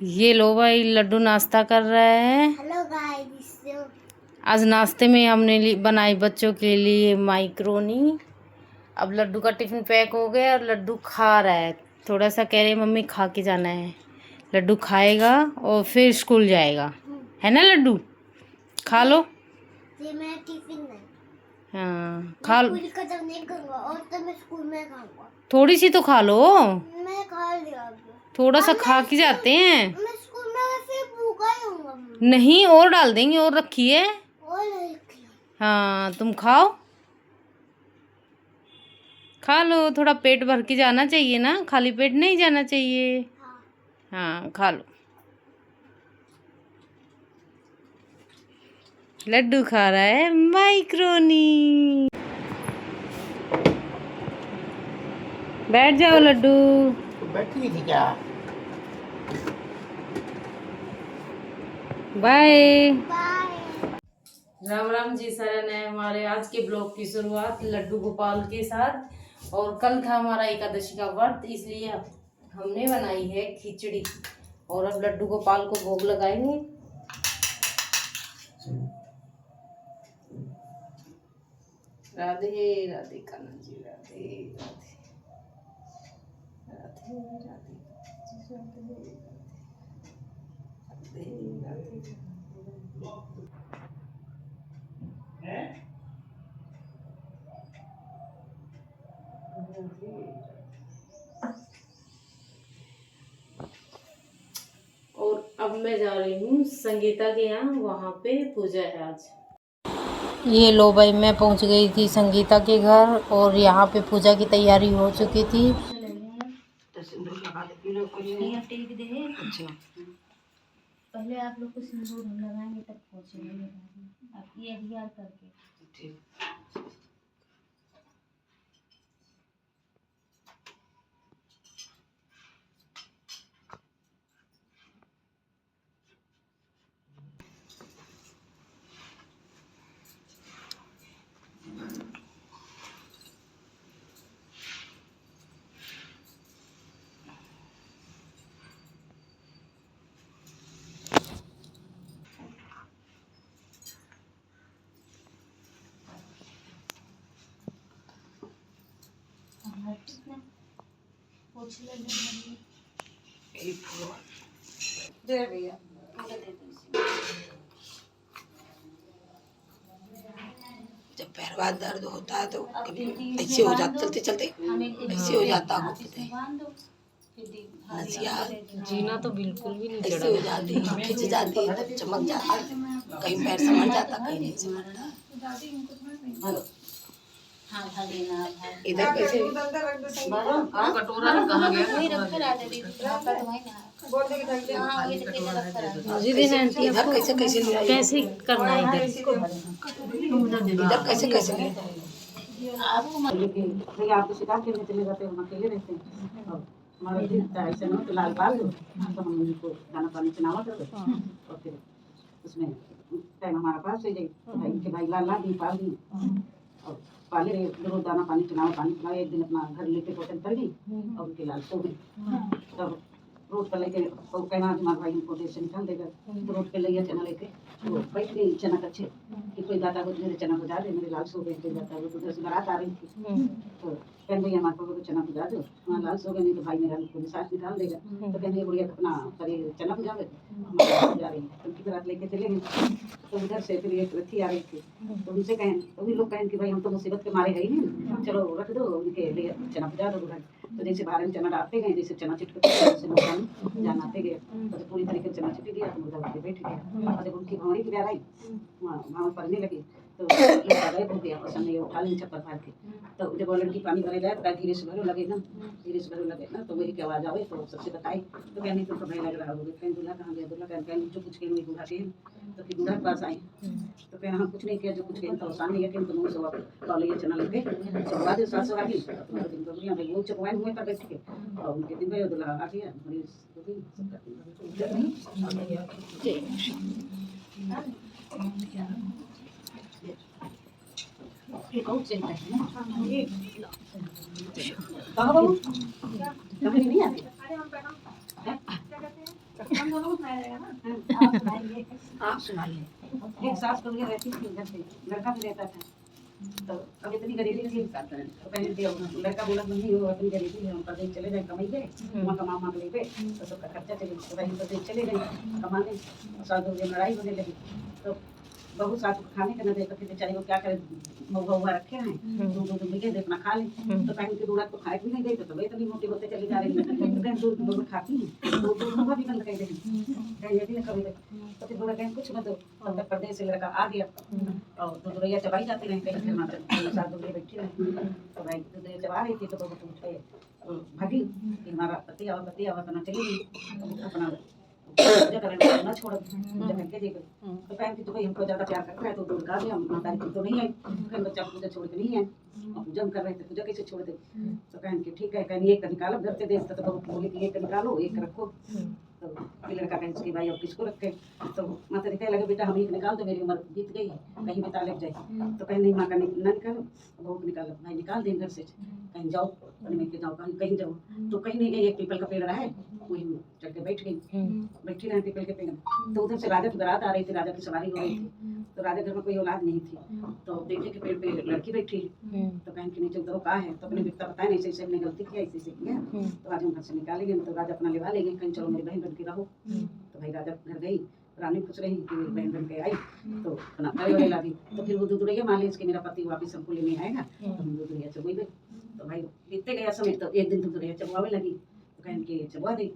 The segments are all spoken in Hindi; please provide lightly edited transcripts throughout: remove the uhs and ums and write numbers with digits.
ये लो भाई लड्डू नाश्ता कर रहे हैं। Hello guys. आज नाश्ते में हमने बनाई बच्चों के लिए माइक्रोनी। अब लड्डू का टिफिन पैक हो गया और लड्डू खा रहा है। थोड़ा सा कह रहे मम्मी खा के जाना है। लड्डू खाएगा और फिर स्कूल जाएगा, है ना लड्डू? खा लो। ये मेरा टिफिन है। हाँ खा लो। पूरी खत्म नहीं करूँगा और तो मैं स्कूल में खाऊंगा। थोड़ी सी तो खा लो। मैं खा लिया अभी। थोड़ा सा खा के जाते हैं। मैं स्कूल में फिर भूखा ही होऊंगा। नहीं और डाल देंगे, और रखी है। और नहीं किया। हाँ तुम खाओ, खा लो। थोड़ा पेट भर के जाना चाहिए ना, खाली पेट नहीं जाना चाहिए। हाँ खा लो। लड्डू खा रहा है माइक्रोनी। बैठ जाओ लड्डू। बैठी थी क्या? बाय। बाय। राम राम जी शरण है। हमारे आज के ब्लॉग की शुरुआत लड्डू गोपाल के साथ। और कल था हमारा एकादशी का व्रत, इसलिए हमने बनाई है खिचड़ी। और अब लड्डू गोपाल को भोग लगाएंगे। राधे राधे कान्हा जी, राधे राधे राधे राधे राधे राधे। और अब मैं जा रही हूँ संगीता के यहाँ, वहाँ पे पूजा है आज। ये लो भाई, मैं पहुँच गई थी संगीता के घर और यहाँ पे पूजा की तैयारी हो चुकी थी। अच्छा, पहले आप लोग को सिंदूर हम लगाएंगे तब पहुँचेंगे। आप ये एडीआर करके ठीक। दे भैया, जब पैर हाथ दर्द होता है तो कभी ऐसे हो जाता, चलते चलते ऐसे हो जाता हो, नसिया जीना तो बिल्कुल भी नहीं ऐसे हो जाती, खिंच जाती, तब चमक जाता, कहीं पैर समझ जाता, कहीं नहीं समझता। इधर कैसे कटोरा कहाँ गया? मुझे देना आंटी। इधर कैसे कैसे लिया? कैसे करना है इधर? इधर कैसे कैसे लिया? आपको शिकायत करने चले जाते हैं, हम अकेले रहते हैं। हमारा दिन ऐसे ना तो लाल पाल दो, तो हम उनको दाना पानी चनावा कर दो और फिर उसमें टाइम हमारा पास है भाई के भाई लाल लाल दी पाल दी और पाले रोज दाना पानी चनावा पानी पिलाओ। एक दिन अपना घर लेके पोषण कर दी और उनके लाल सो गए। तब रोड पर लेके तो कहना हमारे भाई उनको देश से निकाल देगा, तो रोड पे ले चना लेके तो बैठ गई चना कच्चे कि कोई दादा को मेरे चना बुझा दे, मेरे लाल सो गए। जाता है वो उधर से बारात आ रही थी, तो कहने भैया हमारे को चना बुझा दो, हमारा लाल सो गए, नहीं तो भाई मेरा को सांस निकाल देगा। तो कहने बुढ़िया अपना करे चना बुझा दे, जा रही है उनकी बारात लेके चले गए। तो उधर से फिर एक रथी आ रही थी, तो उनसे कहें तो भी लोग कहें कि भाई हम तो मुसीबत के मारे है ही नहीं, चलो रख दो उनके लिए चना बुझा दो उधर। तो जैसे बाहर में चना डालते गए, जैसे चना चिटक जानाते गए, तो पूरी तरीके से चना चिटक गया, तो मुर्गा बैठ गया। और जब उनकी भावनी की आई वहाँ पड़ने लगी तो गायब हो गया, पसंद नहीं उठा लें चप्पल फाड़ के। तो जब वो लड़की पानी भरे जाए तो धीरे से भरो लगे ना, धीरे से भरो लगे ना, तो वही की आवाज़ आवे तो सबसे बताई। तो कहने तो भय लग रहा होगा, कहीं दूल्हा कहाँ गया, दूल्हा कहीं जो कुछ कहीं दूल्हा के। तो फिर दूल्हा के पास आई तो कहना हम कुछ नहीं किया, जो कुछ कहीं तो आसान नहीं है कि तुम सब कॉलेज चना लेके चबवा दे सास आ गई। तुम्हारे दिन तो बुढ़िया भाई वो चबवाए हुए पर बैठ के और उनके दिन भाई दूल्हा आ गया। ये बहुत चिंता है ना, ये कहाँ बाबू कभी नहीं आते हम दोनों को सुनाया जाएगा ना। आप सुनाइए। आप सुनाइए। एक सास तो ये रहती थी घर पे, लड़का भी रहता था। तो अब इतनी गरीबी थी, तो कहीं भी लड़का बोला नहीं हो अपनी गरीबी है, हम कहीं चले जाए कमाई गए, वहाँ कमा मांग ले गए, तो सबका खर्चा चले, तो कहीं तो चले गए कमाने, सास बहू में लड़ाई होने लगी। तो बहू सास को खाने का न दे, तो फिर बेचारी को क्या करे, महुआ हुआ रखे हैं, दूध मिले दे अपना खा ले। तो कहीं की दूध को खाए भी नहीं देते, तो वे इतनी मोटी होते चली जा रही है, तो कहीं दूध दूध खाती है, तो दूध महुआ भी बंद कर दे, कहीं ये भी न कभी। तो फिर बोला कहीं कुछ मत दो, तब तक परदेश से लड़का आ गया, और दूधरैया चबाई जाती रही, कहीं फिर माता साथ दूधरे बैठी रही। तो भाई दूधरैया चबा रही थी, तो बहू उठ के भागी कि हमारा पति आवा तो ना चली गई अपना पूजा करने ना छोड़ पूजा करके दे गई। तो कहें कि तो भाई हमको ज्यादा प्यार करता है तो दूध खा लिया, माता जी तो नहीं आई, कहीं बच्चा पूजा छोड़ के नहीं है, और पूजा हम कर रहे थे, पूजा कैसे छोड़ दे। तो कहें कि ठीक है, कहीं एक निकालो घर से देश, तो बहू बोली कि एक निकालो एक रखो। तो फिर लड़का कहें कि भाई अब किसको रखे, तो माता जी कहने लगे बेटा हम एक निकाल दो, मेरी उम्र बीत गई है, कहीं भी ताले जाए। तो कहीं नहीं माँ का ना निकालो, बहू को निकालो, भाई निकाल दें घर से, कहीं जाओ में के जाओ, कहीं कहीं जाओ। तो कहीं नहीं गई, एक पीपल का पेड़ रहा है, वही चढ़ के बैठ गई, बैठी रहे पीपल के पेड़। तो उधर से राजा की बारात आ रही थी, राजा की सवारी हो रही थी। तो राजा घर में कोई औलाद नहीं थी, तो देखे कि पेड़ पे लड़की बैठी है। तो कहीं के नीचे उधर कहा है, तो अपने बिकता बताया नहीं, ऐसे हमने गलती किया, ऐसे किया। तो राजा घर से निकालेंगे, तो राजा अपना लिवा लेंगे, कहीं चलो मेरी बहन बन के रहो। तो भाई राजा घर गई, रानी खुश रही कि मेरी बहन बन के आई, तो अपना करे वाले लगी। तो फिर वो दूधरैया मान ली इसके मेरा पति वापिस हमको लेने आएगा, तो हम दूधरैया चबोई गए। तो भाई बीतते गया समय, तो एक दिन दूधरैया चबवावे लगी, तो कहें कि चबवा दी।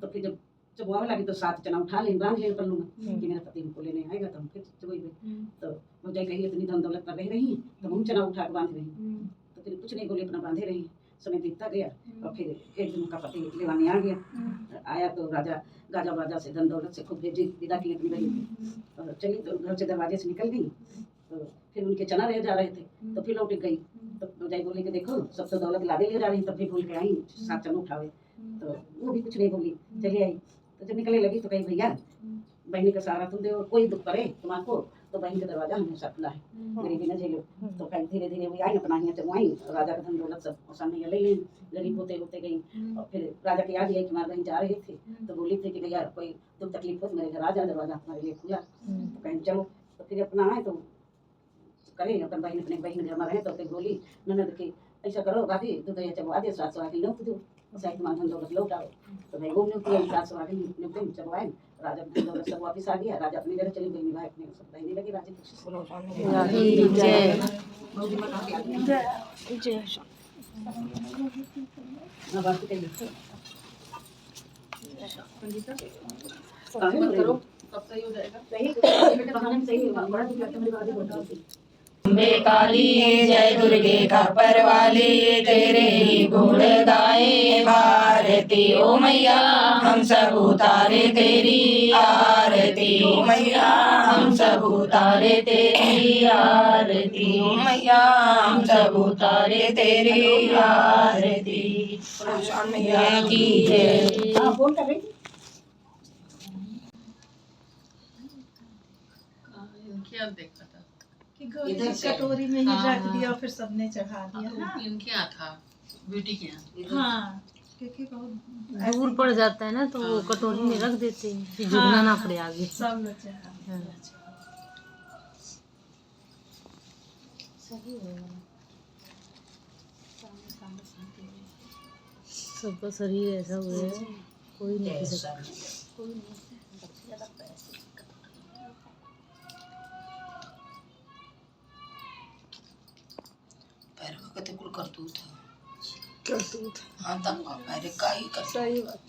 तो फिर जब चबवावे लगी तो 7 चना उठा ले, बांध ले पल्लू में कि मेरा पति हमको लेने आएगा, तो हम फिर चबोई गए। तो वो जाए कही इतनी धन दौलत पर रह रही, तो हम चना उठा के बांध रही। तो फिर कुछ नहीं बोले, अपना बांधे रही। समय बीतता गया, और फिर एक दिन उनका पति लेवाने आ गया। आया तो राजा गाजा बाजा से धन दौलत से खूब भेजी, विदा की अपनी बहन। और चली तो घर से दरवाजे से निकल गई, तो फिर उनके चना रह जा रहे थे, तो फिर लौट गई। तो जाई बोली कि देखो सब तो दौलत लादे ले जा रही, तब भी भूल के आई 7 चना उठावे। तो वो भी कुछ नहीं बोली, चली आई। तो जब निकलने लगी तो कही भैया बहनी का सहारा तुम दो, कोई दुख पड़े तुम्हारे, तो बहन का दरवाजा हमेशा खुला है, गरीबी न झेलो। तो कहीं धीरे धीरे वो आई, अपना यहाँ चबुआई, राजा का धन दौलत सब सामने ले ली, गरीब होते होते गई। और फिर राजा की याद आई कि हमारे बहन जा रही थी, तो बोली थी कि भैया कोई दुख तकलीफ हो तो मेरे घर आ जा, दरवाजा हमारे लिए खुला। तो कहीं चलो, तो फिर अपना आए तो करे अपन बहन अपने बहन घर में रहे। तो फिर बोली ननद की ऐसा करो भाभी दूधरैया चबवा दे, 7 सवा की लौट दो, शायद तुम्हारा धन दौलत लौट आओ। तो भाई वो नहीं 7 सवा की चबवाए, राजा धन दौलत सब वापिस आ गया। राजा अपने घर चली गई, भाई अपने सब रहने लगे राजा अम्बे काली जय दुर्गे खपर वाली, तेरे ही गुण गाए भारती ओ मैया, हम सब उतारे तेरी आरती ओ मैया, हम सब उतारे तेरी आरती ओ मैया, हम सब उतारे तेरी आरती। मैया की जय। क्या देखा था इधर से कटोरी में ही रख दिया और फिर सबने चढ़ा दिया ना। इनके यहाँ था बेटी के यहाँ। हाँ, क्योंकि बहुत दूर पड़ जाता है ना, तो वो कटोरी में रख देते हैं, फिर झुकना ना पड़े आगे। सब लोग चढ़ा। सबका शरीर ऐसा हुआ है, कोई नहीं कर सकता। पैरों का तो कुल करतूत है, करतूत हाँ तब पैर का ही कर। सही बात।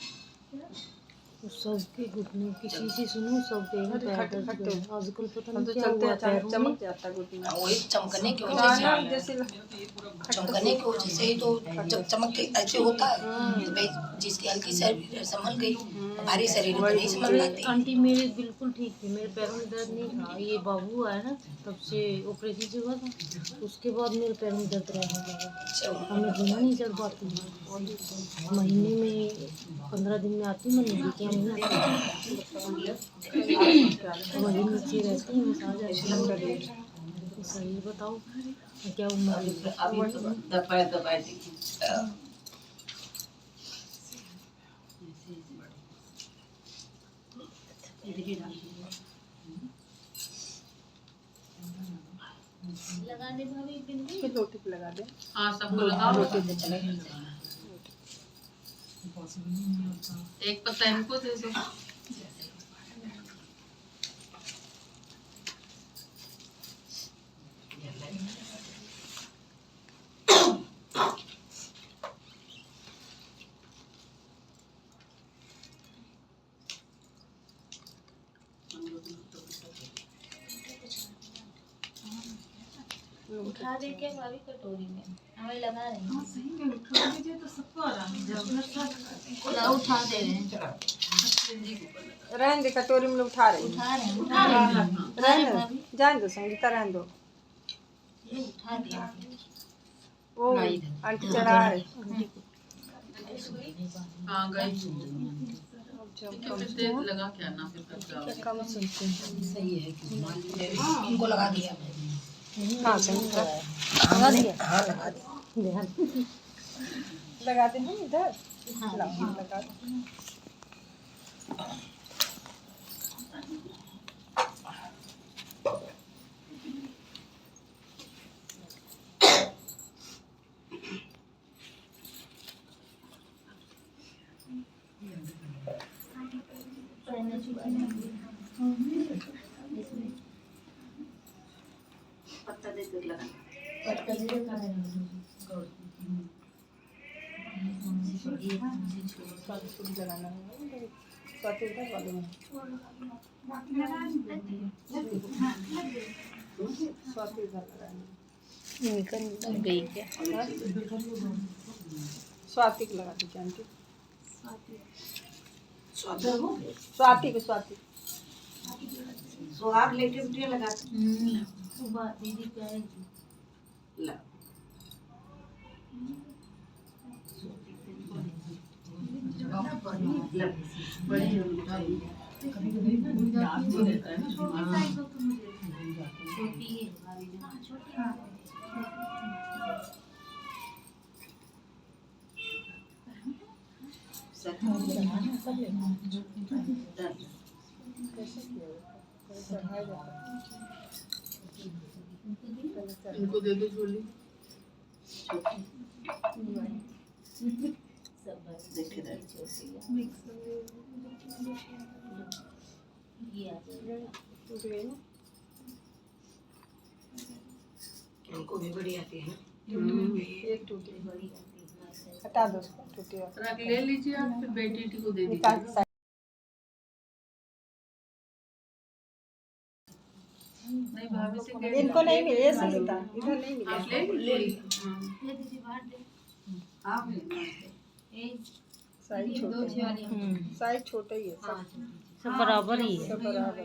सबके घुटने किसी से सुनो, सबके ही पैर दर्द कर। आजकल पता नहीं क्या हुआ पैरों में। वही चमकने की वजह से, चमकने की वजह से ही तो जब चमक के ऐसे होता है, तो भाई जिसकी हल्की शरीर संभल गई, भारी शरीर तो नहीं संभल पाती। आंटी मेरे बिल्कुल ठीक थी, मेरे पैरों में दर्द नहीं था। ये बाबू आया ना तब से ऑपरेशन से हुआ था, उसके बाद मेरे पैरों में दर्द रहने लगा। हमें घूमना नहीं चढ़ पाती, महीने में 15 दिन में आती, मैं नहीं क्या महीना वही नीचे रहती है, मसाज जाती है। सही बताओ क्या उम्र है? दबाए दबाए देखिए लगा दे भाभी बिंदी। रोटी पे लगा दे। हाँ सबको लगाओ। एक पत्ता इनको दे दो। उठा दे क्या भाभी कटोरी में, हमें लगा रहे हैं। सही में उठा दीजिए तो सबको आराम हो जाएगा। ला उठा दे रहे हैं, रहने दे, कटोरी में उठा रहे हैं। उठा रहे हैं, उठा रहे हैं। रहने दो, जान दो संगीता, रहने दो। ये उठा दिया। वो आंटी चढ़ा रहे। हाँ गई। ठीक है फिर तेल लगा के आना फिर कब जाओ। कम सुनते हैं। सही है कि उनको लगा दिया हाँ संगीता लगा दिया। हाँ लगा दिया। लगा दे हम इधर। लाओ, लगा दो। पत्ता दे दे लगा। पत्ता दे लगा रहे हैं। लगाना है स्वाति इधर वाले में। स्वाति इधर लगाना। निकल गई क्या? स्वाति को लगा दीजिए आंटी। स्वाद हो गया। स्वाति को, स्वाति सुहाग लेके उठे लगा। सुबह दीदी कह रही थी। ला छोटी है भाभी जो छोटी है। इनको दे दो झोली। सब देखे रहे। ये आ जाएगा। टूट गई ना। इनको भी बड़ी आती है। एक टूटी बड़ी आती है। हटा दो उसको, टूटी हुआ। रख ले लीजिए आप फिर बेटी को दे निकाल दीजिए। साइड। नहीं भाभी से कह इनको नहीं मिले संगीता, इधर नहीं मिले। आप ले लीजिए। ले दीजिए बाहर दे। आप साइज छोटा है। साइज छोटा ही है सब। सब बराबर ही है। सब बराबर।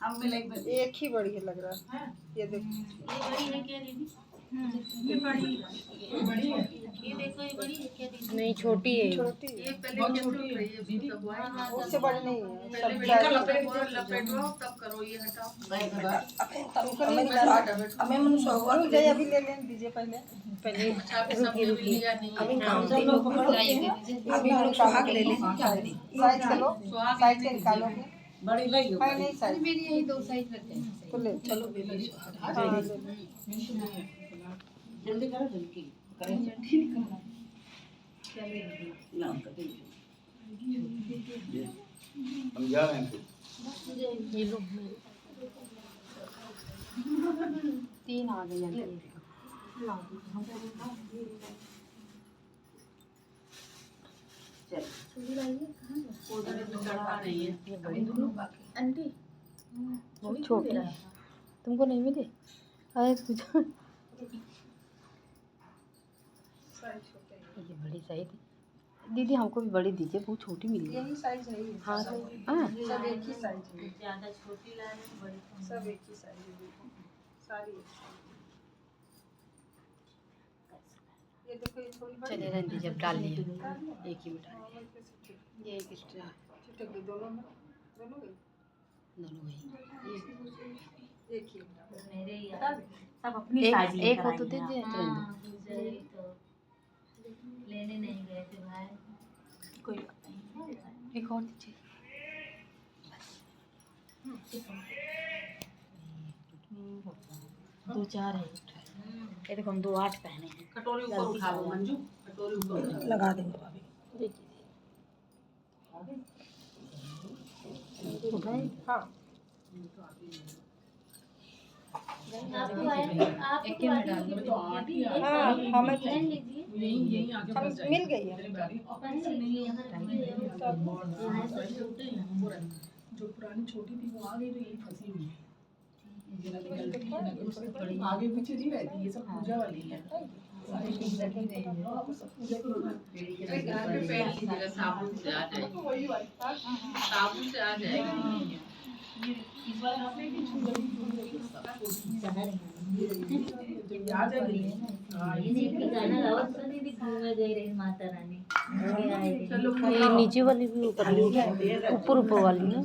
हम मिलेंगे। एक ही बड़ी है लग रहा है। ये देखो, ये बड़ी है क्या दीदी? ये बड़ी है। ये देखो ये बड़ी है क्या दीदी? नहीं छोटी है। छोटी ये है। पहले कैसे उठ रही है दीदी? उससे बड़ी नहीं है। पहले सब बेटा साइज- लपेटो तब करो ये हटाओ। हमें मनुष्य हुआ रुक जाइए, अभी ले लेने दीजिए पहले। अच्छा अभी सब ने लिया नहीं है। अभी हम लोग सुहाग ले लें क्या करें। साइज चलो, साइज के निकालोगे। बड़ी लगी हो। है नहीं साइज मेरी यही दो साइज रखते हैं। तो ले। चलो बेबी सुहाग। हाँ, ले लो। जल्दी करो जल्दी करें। ला उनका दे दो। हम जा रहे हैं फिर। ये लो। 3 आ गई हैं। चल उधर तो चढ़ा रही है। ये बड़ी आंटी बहुत छोटी है। तुमको नहीं मिले? अरे तुझे ये बड़ी साइज। दीदी हमको भी बड़ी दीजिए, बहुत छोटी मिली है। यही साइज है ये। हाँ सब एक ही साइज है। ज्यादा छोटी ला रहे हैं बड़ी कम। सब एक ही साइज है। सारी एक साइज। ये देखो, ये थोड़ी बड़ी चले रहने दीजिए, अब डाल लिया एक ही मिनट। है। ये एक एक्स्ट्रा चिटक गई दोनों में। दोनों गई। दोनों गई। एक ही मेरे ही सब अपनी एक साइज एक हो तो दे दे। हाँ, दूसरे तो लेने नहीं गए थे भाई। कोई बात नहीं। एक और दीजिए। दो चार है, ये देखो हम 2 8 पहने हैं। कटोरी ऊपर उठा लो मंजू, कटोरी ऊपर उठा लो। लगा देंगे भाभी। हाँ आपको आपको तो 8 ही आ हाँ हमें पेन लीजिए। यही आगे हम फंस मिल गई है। पेन लीजिए यहाँ जो पुरानी छोटी थी वो आ गई तो यही फंसी हुई है। ये ना निकल आगे पीछे नहीं रहती, ये सब पूजा वाली है। साबुन से आ जाएगी, साबुन से आ जाएगी। आ जाएगी। माता रानी ये नीचे वाली भी ऊपर ऊपर ऊपर वाली ना,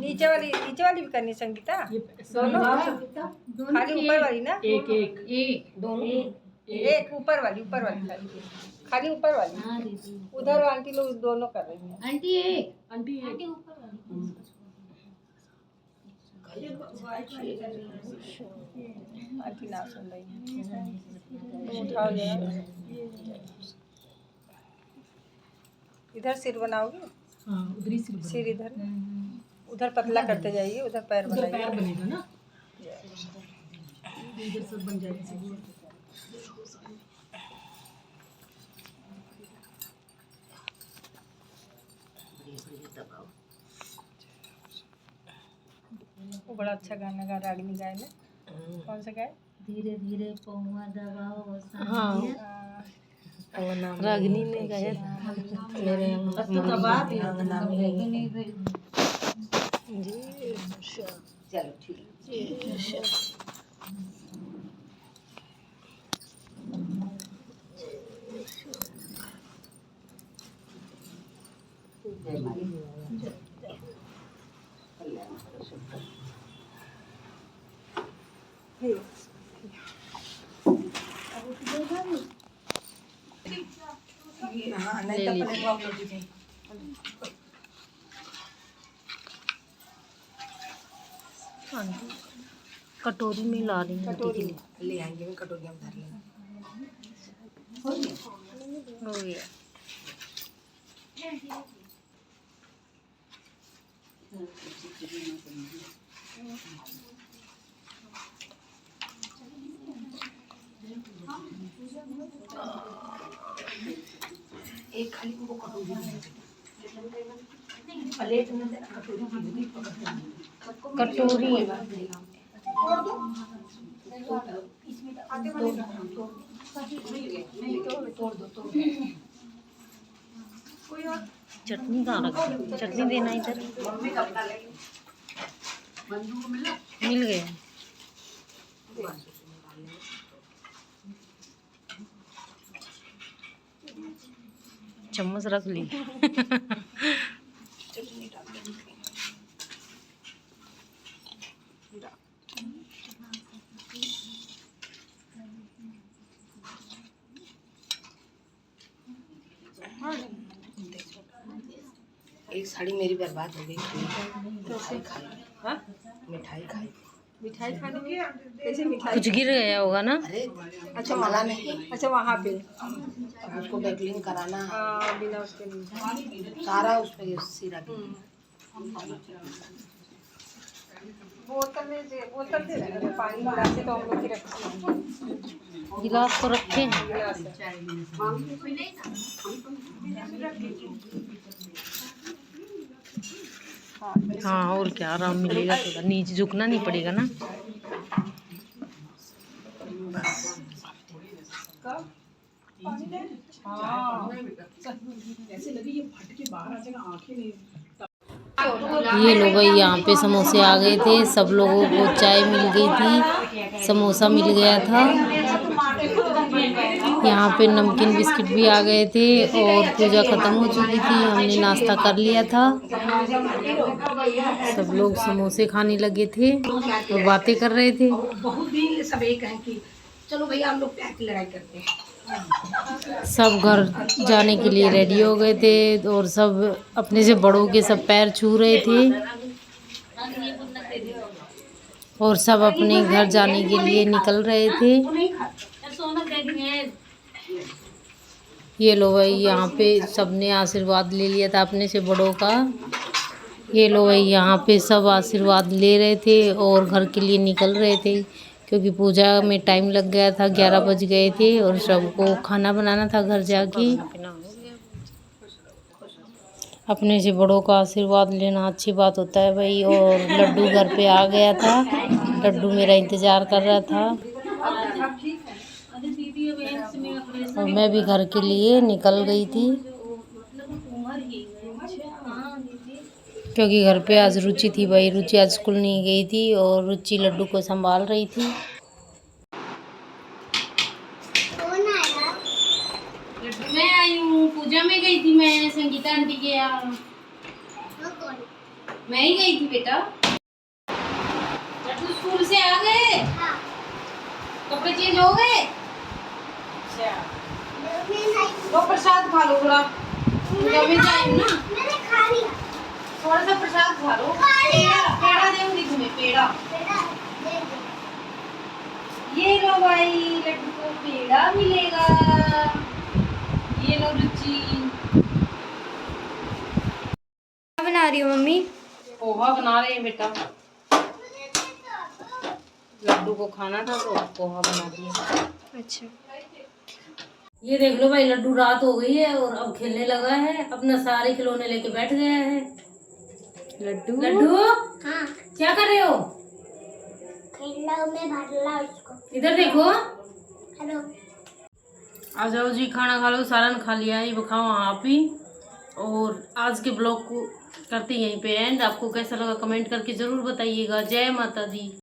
नीचे वाली भी करनी संगीता। दोनों खाली ऊपर वाली ना, एक एक एक दोनों एक ऊपर वाली खाली ऊपर वाली। हाँ दीदी। उधर आंटी लोग दोनों कर रही हैं। आंटी एक, आंटी आंटी ऊपर वाली। आंटी ना सुन रही है, तुम उठाओ जरा। इधर सिर बनाओगे? हाँ उधरी सिर इधर, उधर पतला करते जाइए, उधर पैर उधर बनाइए। पैर बनेगा ना, इधर सब बन जाएगा। वो बड़ा अच्छा गाना गा रागिनी गाय ने। कौन सा गाय? धीरे धीरे पौवा दबाओ। हाँ रागिनी ने गाया था। मेरे अंगना में चलो ठीक। जय माता दी। कल्याण करो सबका। हाँ नहीं तो पहले वो लोग दीजिए। कटोरी में ला रही हूँ कटोरी ले आएंगे, मैं कटोरी में धर लेंगे। हो गया। एक खाली वो कटोरी प्लेट में देना, कटोरी कटोरी चटनी कहाँ रखी? चटनी देना इधर। मिल गया। चम्मच रख ली। एक साड़ी मेरी बर्बाद हो गई। मिठाई खाई। हाँ मिठाई खाई। मिठाई खाने की कैसे मिठाई? कुछ गिर गया होगा ना? अरे अच्छा मला नहीं, अच्छा वहाँ पे उसको डेकलिंग कराना। हाँ बिना उसके नहीं, सारा उस पे सिरा बोतल दे रहे पानी गिलास तो हम लोग की रखी। गिलास तो रखे हैं। गिलास हाँ और क्या, आराम मिलेगा, थोड़ा नीचे झुकना नहीं पड़ेगा ना। ऐसे लगे ये फट के बाहर आ जाएगा, आंखें नहीं। ये लो भाई, यहाँ पे समोसे आ गए थे, सब लोगों को चाय मिल गई थी, समोसा मिल गया था। यहाँ पे नमकीन बिस्किट भी आ गए थे और पूजा ख़त्म हो चुकी थी, हमने नाश्ता कर लिया था। सब लोग समोसे खाने लगे थे और बातें कर रहे थे। बहुत भी सब एक हैं कि चलो भैया हम लोग प्यार की लड़ाई करते हैं। सब घर जाने के लिए रेडी हो गए थे और सब अपने से बड़ों के सब पैर छू रहे थे और सब अपने घर जाने के लिए निकल रहे थे। ये लो भाई, यहाँ पे सबने आशीर्वाद ले लिया था अपने से बड़ों का। ये लो भाई, यहाँ पे सब आशीर्वाद ले रहे थे और घर के लिए निकल रहे थे क्योंकि पूजा में टाइम लग गया था, 11 बज गए थे और सबको खाना बनाना था घर जाके। अपने से बड़ों का आशीर्वाद लेना अच्छी बात होता है भाई। और लड्डू घर पे आ गया था, लड्डू मेरा इंतज़ार कर रहा था और मैं भी घर के लिए निकल गई थी क्योंकि घर पे आज रुचि थी भाई। रुचि आज स्कूल नहीं गई थी और रुचि लड्डू को संभाल रही थी। लड्डू मैं आई हूँ, पूजा में गई थी मैं संगीता आंटी के यहाँ। मैं ही गई थी बेटा। लड्डू स्कूल से आ गए? कपड़े चेंज हो गए? अच्छा, तो प्रसाद खा लो थोड़ा, पूजा में टाइम ना। मैंने खा लिया। थोड़ा सा प्रसाद खा लो। पेड़ा दूंगी तुम्हें, पेड़ा। ये लो भाई, लड्डू को पेड़ा मिलेगा। ये लो रुचि। क्या बना रही हो मम्मी? पोहा बना रहे हैं बेटा, लड्डू को खाना था तो पोहा बना दिया। अच्छा, ये देख लो भाई, लड्डू रात हो गई है और अब खेलने लगा है, अपना सारे खिलौने लेके बैठ गया है। लड्डू लड्डू हाँ क्या कर रहे हो? में भरला उसको। इधर देखो। हेलो, आ जाओ जी, खाना खा लो। सालन खा लिया है, ये खाओ आप ही। और आज के ब्लॉग को करते यहीं पे एंड। आपको कैसा लगा कमेंट करके ज़रूर बताइएगा। जय माता दी।